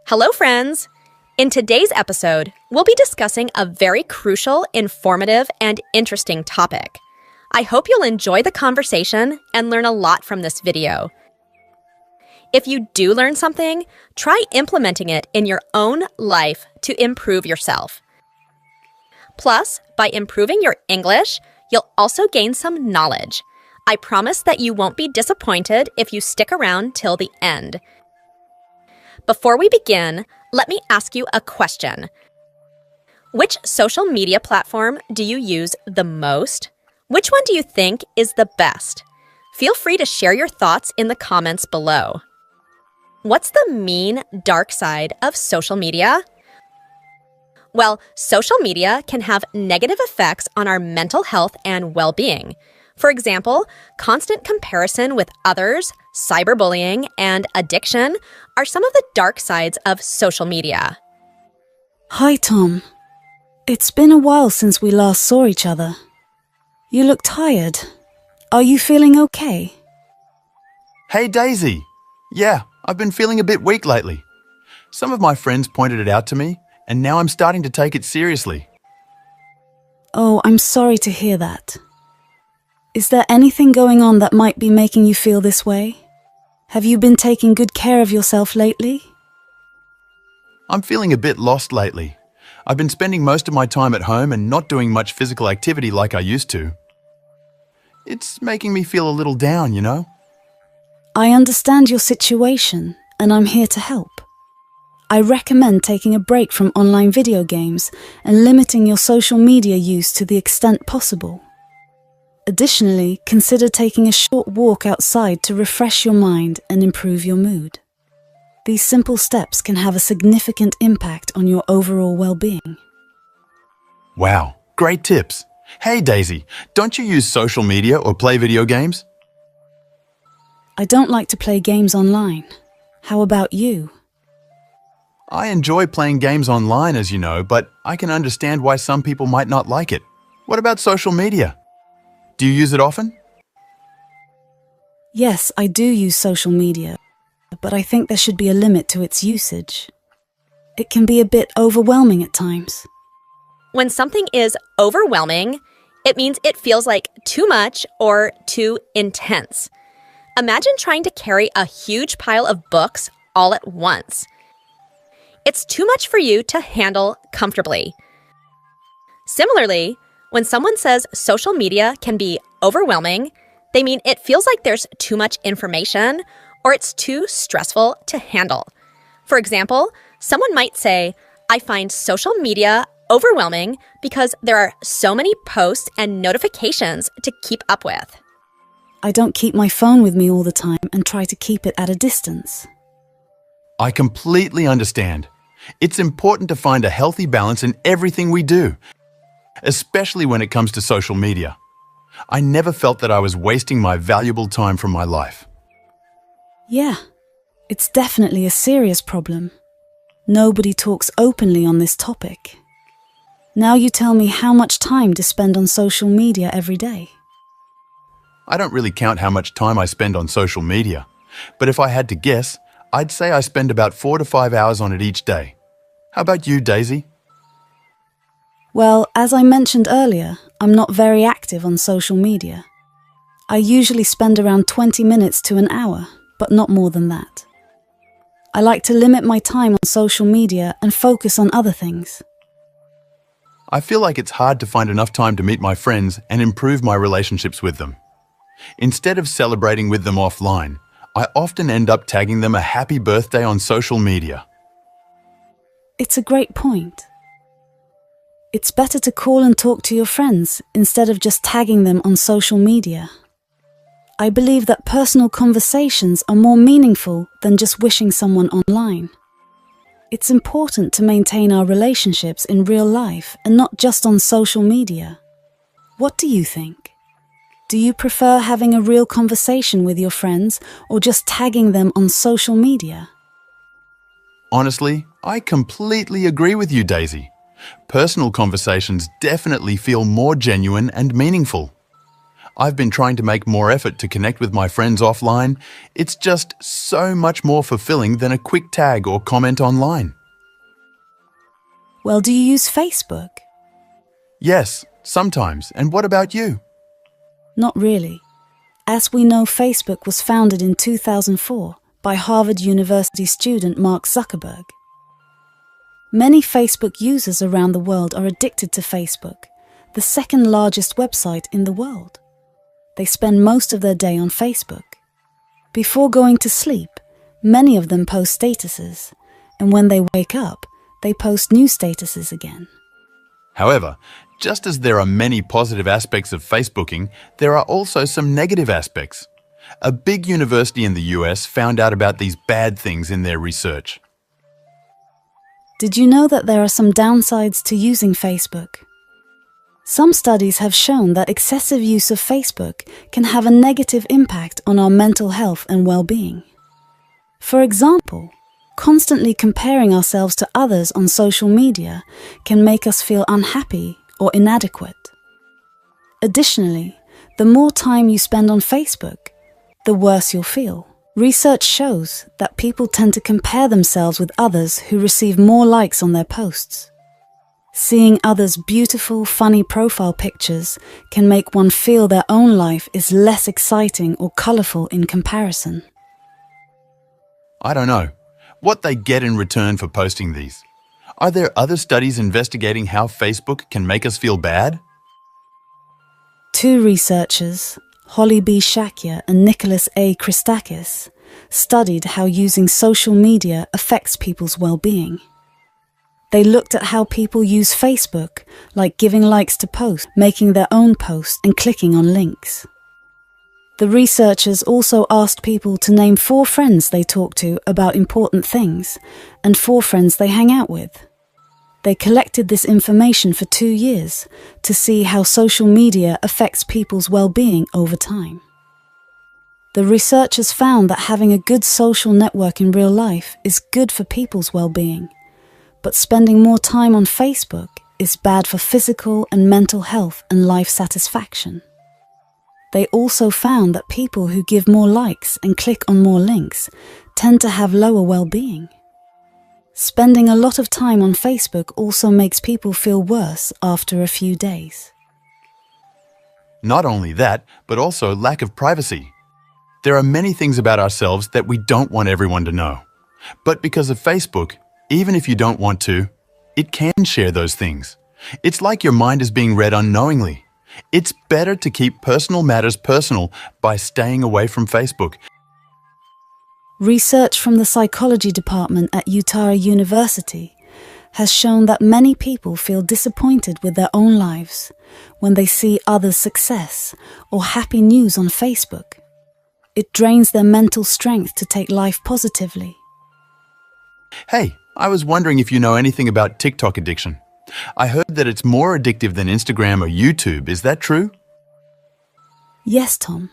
Hello, friends! In today's episode, we'll be discussing a very crucial, informative, and interesting topic. I hope you'll enjoy the conversation and learn a lot from this video. If you do learn something, try implementing it in your own life to improve yourself. Plus, by improving your English, you'll also gain some knowledge. I promise that you won't be disappointed if you stick around till the end. Before we begin, let me ask you a question. Which social media platform do you use the most? Which one do you think is the best? Feel free to share your thoughts in the comments below. What's the mean, dark side of social media? Well, social media can have negative effects on our mental health and well-being. For example, constant comparison with others, cyberbullying, and addiction are some of the dark sides of social media. Hi, Tom. It's been a while since we last saw each other. You look tired. Are you feeling okay? Hey, Daisy. Yeah, I've been feeling a bit weak lately. Some of my friends pointed it out to me, and now I'm starting to take it seriously. Oh, I'm sorry to hear that. Is there anything going on that might be making you feel this way? Have you been taking good care of yourself lately? I'm feeling a bit lost lately. I've been spending most of my time at home and not doing much physical activity like I used to. It's making me feel a little down, you know? I understand your situation, and I'm here to help. I recommend taking a break from online video games and limiting your social media use to the extent possible. Additionally, consider taking a short walk outside to refresh your mind and improve your mood. These simple steps can have a significant impact on your overall well-being. Wow, great tips. Hey, Daisy, don't you use social media or play video games? I don't like to play games online. How about you? I enjoy playing games online, as you know, but I can understand why some people might not like it. What about social media? Do you use it often? Yes, I do use social media, but I think there should be a limit to its usage. It can be a bit overwhelming at times. When something is overwhelming, it means it feels like too much or too intense. Imagine trying to carry a huge pile of books all at once. It's too much for you to handle comfortably. Similarly, when someone says social media can be overwhelming, they mean it feels like there's too much information or it's too stressful to handle. For example, someone might say, I find social media overwhelming because there are so many posts and notifications to keep up with. I don't keep my phone with me all the time and try to keep it at a distance. I completely understand. It's important to find a healthy balance in everything we do, especially when it comes to social media. I never felt that I was wasting my valuable time from my life. Yeah, it's definitely a serious problem. Nobody talks openly on this topic. Now you tell me how much time to spend on social media every day. I don't really count how much time I spend on social media, but if I had to guess, I'd say I spend about 4 to 5 hours on it each day. How about you, Daisy? Well, as I mentioned earlier, I'm not very active on social media. I usually spend around 20 minutes to an hour, but not more than that. I like to limit my time on social media and focus on other things. I feel like it's hard to find enough time to meet my friends and improve my relationships with them. Instead of celebrating with them offline, I often end up tagging them a happy birthday on social media. It's a great point. It's better to call and talk to your friends instead of just tagging them on social media. I believe that personal conversations are more meaningful than just wishing someone online. It's important to maintain our relationships in real life and not just on social media. What do you think? Do you prefer having a real conversation with your friends or just tagging them on social media? Honestly, I completely agree with you, Daisy. Personal conversations definitely feel more genuine and meaningful. I've been trying to make more effort to connect with my friends offline. It's just so much more fulfilling than a quick tag or comment online. Well, do you use Facebook? Yes, sometimes. And what about you? Not really. As we know, Facebook was founded in 2004 by Harvard University student Mark Zuckerberg. Many Facebook users around the world are addicted to Facebook, the second largest website in the world. They spend most of their day on Facebook. Before going to sleep, many of them post statuses, and when they wake up, they post new statuses again. However, just as there are many positive aspects of Facebooking, there are also some negative aspects. A big university in the US found out about these bad things in their research. Did you know that there are some downsides to using Facebook? Some studies have shown that excessive use of Facebook can have a negative impact on our mental health and well-being. For example, constantly comparing ourselves to others on social media can make us feel unhappy or inadequate. Additionally, the more time you spend on Facebook, the worse you'll feel. Research shows that people tend to compare themselves with others who receive more likes on their posts. Seeing others' beautiful, funny profile pictures can make one feel their own life is less exciting or colourful in comparison. I don't know what they get in return for posting these. Are there other studies investigating how Facebook can make us feel bad? Two researchers, Holly B. Shakya and Nicholas A. Christakis, studied how using social media affects people's well-being. They looked at how people use Facebook, like giving likes to posts, making their own posts, and clicking on links. The researchers also asked people to name 4 friends they talk to about important things and 4 friends they hang out with. They collected this information for 2 years to see how social media affects people's well-being over time. The researchers found that having a good social network in real life is good for people's well-being, but spending more time on Facebook is bad for physical and mental health and life satisfaction. They also found that people who give more likes and click on more links tend to have lower well-being. Spending a lot of time on Facebook also makes people feel worse after a few days. Not only that, but also lack of privacy. There are many things about ourselves that we don't want everyone to know. But because of Facebook, even if you don't want to, it can share those things. It's like your mind is being read unknowingly. It's better to keep personal matters personal by staying away from Facebook. Research from the psychology department at Utah University has shown that many people feel disappointed with their own lives when they see others' success or happy news on Facebook. It drains their mental strength to take life positively. Hey, I was wondering if you know anything about TikTok addiction. I heard that it's more addictive than Instagram or YouTube. Is that true? Yes, Tom.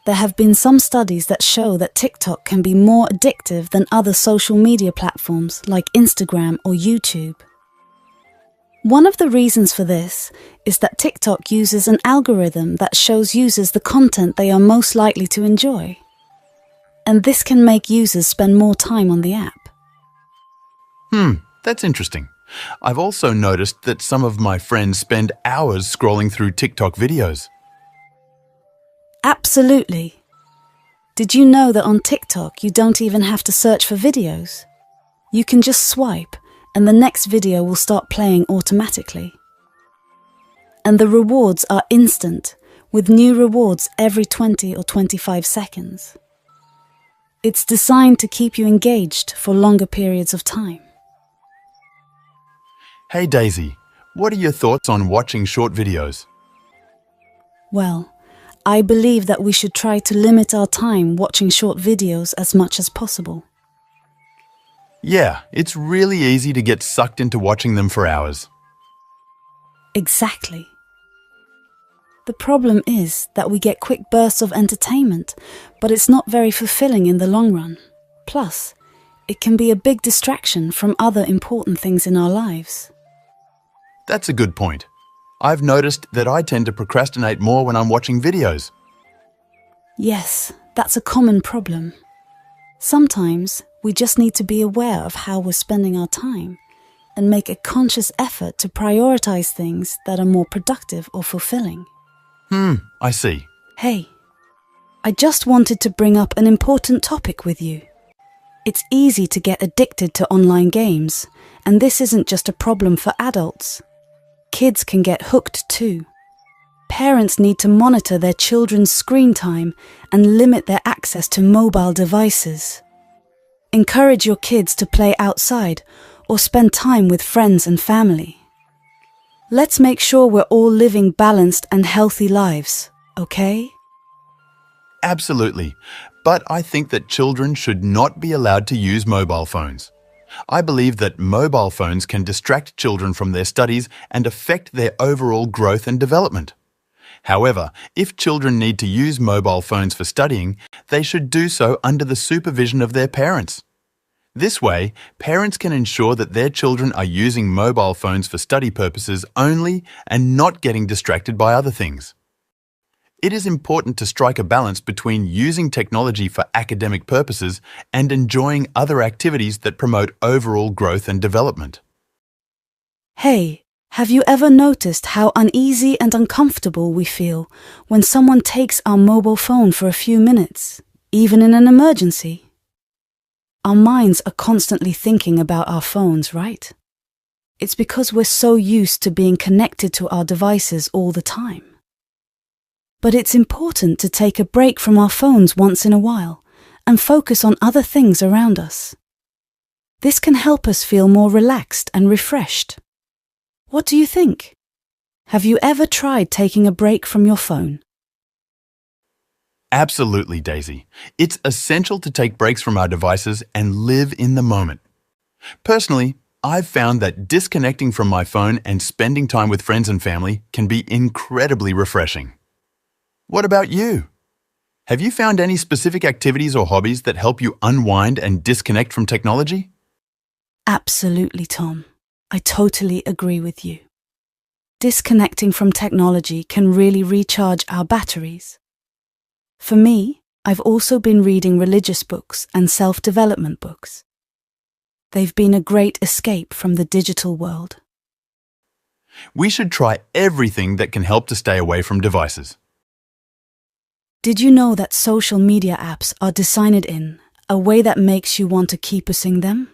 There have been some studies that show that TikTok can be more addictive than other social media platforms like Instagram or YouTube. One of the reasons for this is that TikTok uses an algorithm that shows users the content they are most likely to enjoy. And this can make users spend more time on the app. That's interesting. I've also noticed that some of my friends spend hours scrolling through TikTok videos. Absolutely. Did you know that on TikTok you don't even have to search for videos? You can just swipe and the next video will start playing automatically. And the rewards are instant, with new rewards every 20 or 25 seconds. It's designed to keep you engaged for longer periods of time. Hey Daisy, what are your thoughts on watching short videos? Well, I believe that we should try to limit our time watching short videos as much as possible. Yeah, it's really easy to get sucked into watching them for hours. Exactly. The problem is that we get quick bursts of entertainment, but it's not very fulfilling in the long run. Plus, it can be a big distraction from other important things in our lives. That's a good point. I've noticed that I tend to procrastinate more when I'm watching videos. Yes, that's a common problem. Sometimes we just need to be aware of how we're spending our time and make a conscious effort to prioritize things that are more productive or fulfilling. I see. Hey, I just wanted to bring up an important topic with you. It's easy to get addicted to online games, and this isn't just a problem for adults. Kids can get hooked too. Parents need to monitor their children's screen time and limit their access to mobile devices. Encourage your kids to play outside or spend time with friends and family. Let's make sure we're all living balanced and healthy lives, okay? Absolutely. But I think that children should not be allowed to use mobile phones. I believe that mobile phones can distract children from their studies and affect their overall growth and development. However, if children need to use mobile phones for studying, they should do so under the supervision of their parents. This way, parents can ensure that their children are using mobile phones for study purposes only and not getting distracted by other things. It is important to strike a balance between using technology for academic purposes and enjoying other activities that promote overall growth and development. Hey, have you ever noticed how uneasy and uncomfortable we feel when someone takes our mobile phone for a few minutes, even in an emergency? Our minds are constantly thinking about our phones, right? It's because we're so used to being connected to our devices all the time. But it's important to take a break from our phones once in a while and focus on other things around us. This can help us feel more relaxed and refreshed. What do you think? Have you ever tried taking a break from your phone? Absolutely, Daisy. It's essential to take breaks from our devices and live in the moment. Personally, I've found that disconnecting from my phone and spending time with friends and family can be incredibly refreshing. What about you? Have you found any specific activities or hobbies that help you unwind and disconnect from technology? Absolutely, Tom. I totally agree with you. Disconnecting from technology can really recharge our batteries. For me, I've also been reading religious books and self-development books. They've been a great escape from the digital world. We should try everything that can help to stay away from devices. Did you know that social media apps are designed in a way that makes you want to keep using them?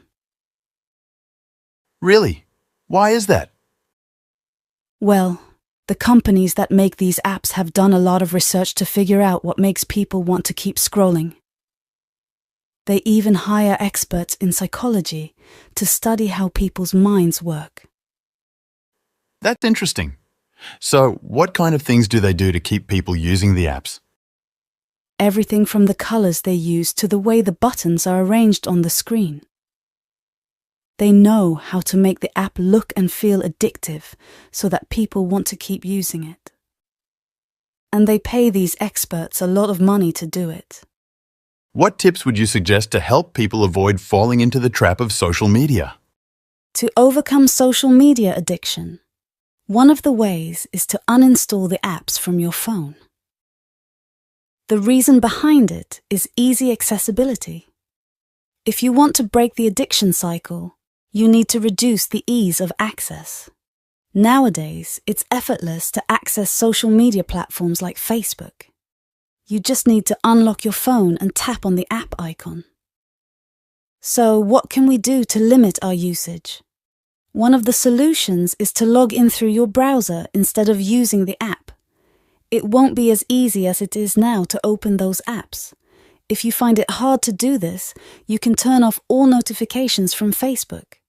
Really? Why is that? Well, the companies that make these apps have done a lot of research to figure out what makes people want to keep scrolling. They even hire experts in psychology to study how people's minds work. That's interesting. So, what kind of things do they do to keep people using the apps? Everything from the colors they use to the way the buttons are arranged on the screen. They know how to make the app look and feel addictive so that people want to keep using it. And they pay these experts a lot of money to do it. What tips would you suggest to help people avoid falling into the trap of social media? To overcome social media addiction, one of the ways is to uninstall the apps from your phone. The reason behind it is easy accessibility. If you want to break the addiction cycle, you need to reduce the ease of access. Nowadays, it's effortless to access social media platforms like Facebook. You just need to unlock your phone and tap on the app icon. So, what can we do to limit our usage? One of the solutions is to log in through your browser instead of using the app. It won't be as easy as it is now to open those apps. If you find it hard to do this, you can turn off all notifications from Facebook.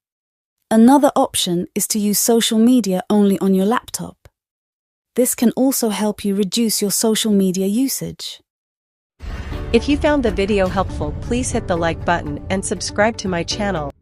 Another option is to use social media only on your laptop. This can also help you reduce your social media usage. If you found the video helpful, please hit the like button and subscribe to my channel.